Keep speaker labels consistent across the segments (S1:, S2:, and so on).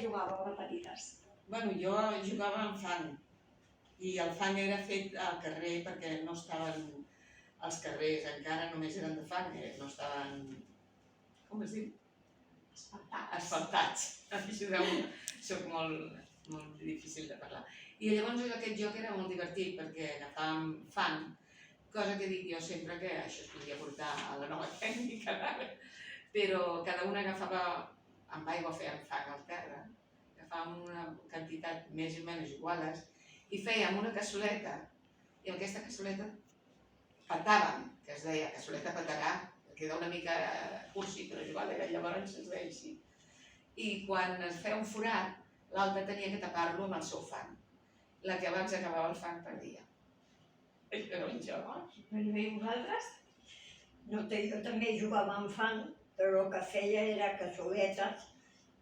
S1: jugàveu de petites?
S2: Bueno, jo jugava amb fang i el fang era fet al carrer perquè no estaven els carrers, encara només eren de fang, no estaven, com es diu? Asfaltats. Ajudeu-me, soc molt difícil de parlar. I llavors aquest joc era molt divertit perquè agafàvem fang, cosa que dic jo sempre que això es podria portar a la nova tècnica d'ara, però cada una agafava, amb aigua fèiem fang al terra, agafàvem una quantitat més o menys iguales i fèiem una cassoleta i amb aquesta cassoleta petàvem, que es deia cassoleta petarà, queda una mica cursi, però igual era llavors es deia així. I quan es feia un forat, l'altra tenia que tapar-lo amb el seu fang. La que abans acabava el fang perdia. Això era un joc.
S1: Molt bé, i vosaltres?
S3: No, jo també jugava amb fang, però el que feia era cassoletes,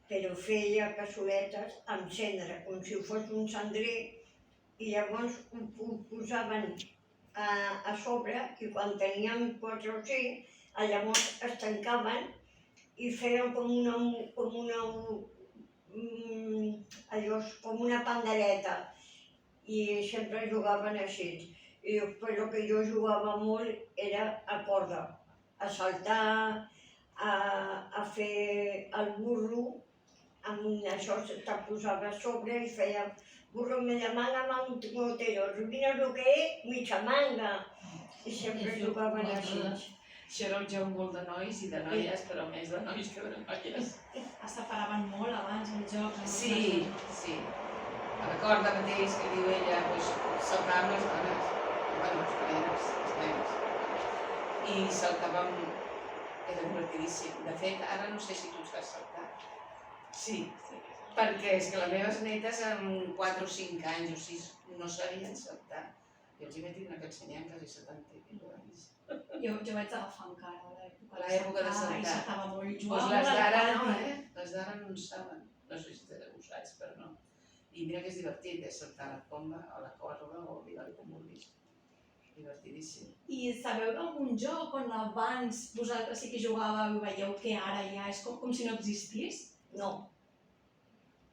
S3: però feia cassoletes amb cendra, com si fos un cendrer, i llavors ho posaven a sobre i quan teníem 4 o 5, llavors es tancaven i feien com una pandereta i sempre jugaven així. I després el que jo jugava molt era a corda, a saltar, a fer el burro, amb això te posava a sobre i feia burro media manga, motero, vine lo que és, mitja manga. I sempre jugaven així.
S2: Això era un joc molt de nois i de noies, però més de nois que de noies.
S1: Es separaven molt abans els jocs?
S2: Sí, sí. A la corda mateix, que diu ella, saltàvem les dones, bueno, els nens. I saltàvem, era divertidíssim. De fet, ara no sé si tu saps saltar. Sí, perquè és que les meves netes amb 4 o 5 anys o 6 no sabien saltar. I els hi vaig dir que ensenyem quasi 70 i anys.
S1: Jo vaig agafar encara
S2: l'època de saltar.
S1: I saltava molt,
S2: Doncs
S1: jugava
S2: les
S1: molt
S2: d'ara no, les d'ara no en saben. No sé si ho saps, però no. I mira que és divertit, saltar a la comba, a la corda o digue-li com vulguis. Divertidíssim.
S1: I sabeu d'algun joc on abans vosaltres sí que jugàveu i veieu que ara ja és com si no existís?
S3: No.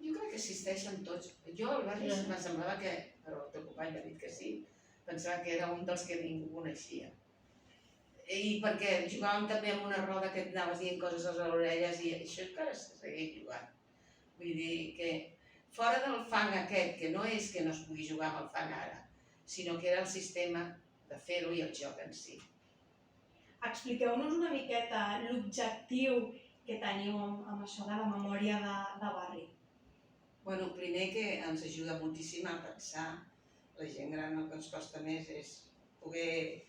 S2: Jo crec que existeixen tots. Jo al barri em semblava que, però el teu company m'ha dit que sí, pensava que era un dels que ningú coneixia. I perquè jugàvem també amb una roda que et anaves dient coses a les orelles i això encara se segueix jugant. Vull dir que fora del fang aquest, que no és que no es pugui jugar amb el fang ara, sinó que era el sistema de fer-ho i el joc en si.
S1: Expliqueu-nos una miqueta l'objectiu que teniu amb això de la memòria de barri.
S2: Bueno, primer que ens ajuda moltíssim a pensar. La gent gran el que ens costa més és poder,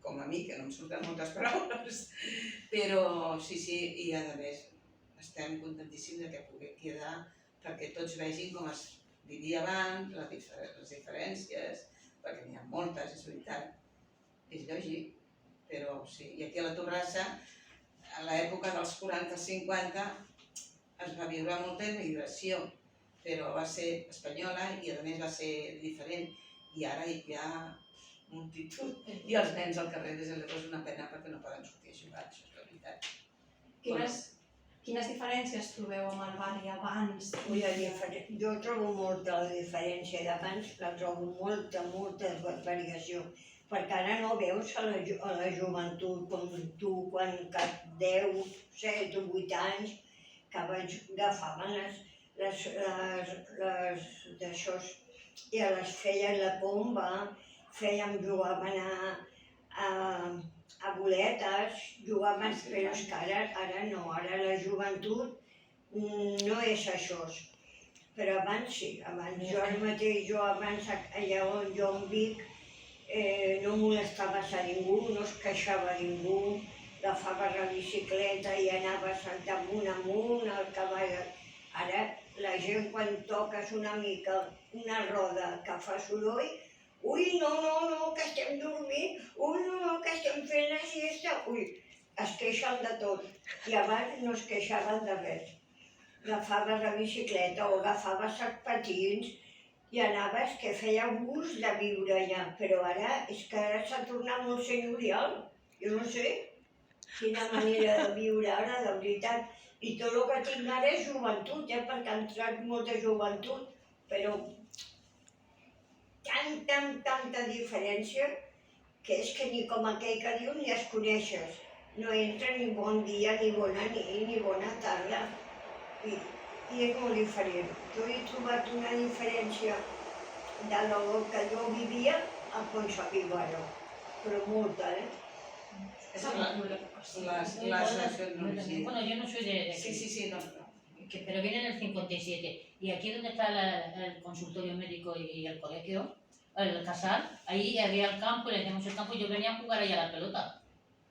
S2: com a mi, que no em surten moltes paraules, però sí, i a més estem contentíssims que pugui quedar perquè tots vegin com es vivia abans, les diferències, perquè n'hi ha moltes, és veritat, és lògic, però sí. I aquí a la Torrassa, a l'època dels 40-50, es va viure molta immigració, però va ser espanyola i a més va ser diferent. I ara hi ha multitud. I els nens al carrer des de l'Ebre és una pena perquè no poden sortir a jugar, això és la veritat.
S1: Quines diferències trobeu amb el barri abans?
S3: Jo trobo molta diferència d'abans, la trobo molta variació. Perquè ara no veus a la joventut com tu, quan 10, 7 o 8 anys, que agafaven les d'això i les feien la comba, jugaven a boletes, jugaven, però és que ara no, ara la joventut no és això. Però abans sí, jo ara mateix, allà on jo em vic, no molestaves a ningú, no es queixava ningú, agafaves la bicicleta i anaves damunt amunt, al cavall. Ara la gent quan toques una mica una roda que fa soroll, ui, no, que estem dormint, ui, no, que estem fent la siesta, ui, es queixen de tot. I abans no es queixaven de res. Agafaves la bicicleta o agafaves els patins i anaves que feia gust de viure allà, però ara és que ara s'ha tornat molt senyorial. Jo no sé quina manera de viure ara, de veritat. I tot el que tinc ara és joventut, perquè ha entrat molta joventut, però tanta diferència que és que ni com aquell que diu ni es coneixes. No entra ni bon dia, ni bona nit, ni bona tarda. I és molt diferent. Jo he trobat una diferència de lo que jo vivia a com s'ha viu ara. Però molta,
S2: Es la tecnología.
S4: Bueno, yo no soy de aquí,
S2: Sí, no.
S4: pero viene en el 57. Y aquí donde está el consultorio médico y el colegio, el casal, ahí había el campo, le decíamos el campo, y yo venía a jugar ahí a la pelota.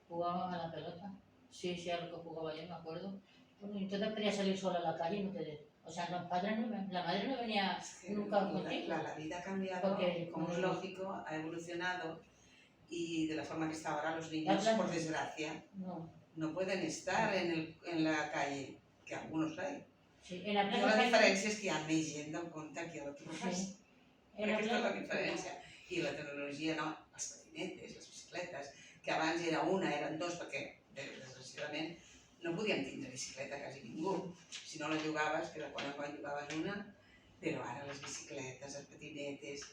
S4: Jugaba a la pelota. Sí, a lo que jugaba yo, me acuerdo. Bueno, entonces quería salir sola a la calle y no te... O sea, los padres no, la madre no venía nunca contigo.
S2: La vida ha cambiado,
S4: Porque,
S2: como es lógico, ha evolucionado y de la forma que está ahora los niños, por desgracia, no pueden estar en la calle, que algunos hay.
S4: Sí, en la
S2: Però la diferència és que hi ha més gent del compte que a l'altre cas. Aquesta és la diferència. I la tecnologia, no, els patinetes, les bicicletes, que abans era una, eren dos, perquè desgraciadament no podíem tindre bicicleta quasi ningú. Si no la jugaves, que de quan en quan jugaves una, però ara les bicicletes, els patinetes,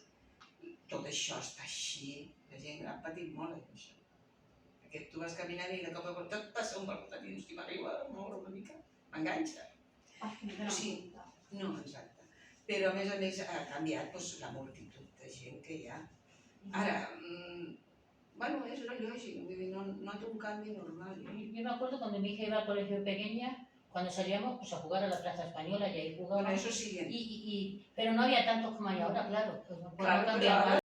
S2: tot això està així. La gent gran ha patit molt amb això. Perquè tu vas caminant i de cop a cop tot passa un balcó i dius que m'arriba a moure una mica, m'enganxa. Sí, no, exacte. Però a més ha canviat la multitud de gent que hi ha. Ara, bueno, és lo lógico, noto un cambio normal.
S4: Yo me acuerdo cuando mi hija iba al colegio pequeña, cuando salíamos pues, a jugar a la Plaza Española y ahí jugábamos.
S2: Bueno, eso sí.
S4: Pero no había tantos como hay ahora, claro.
S2: Claro,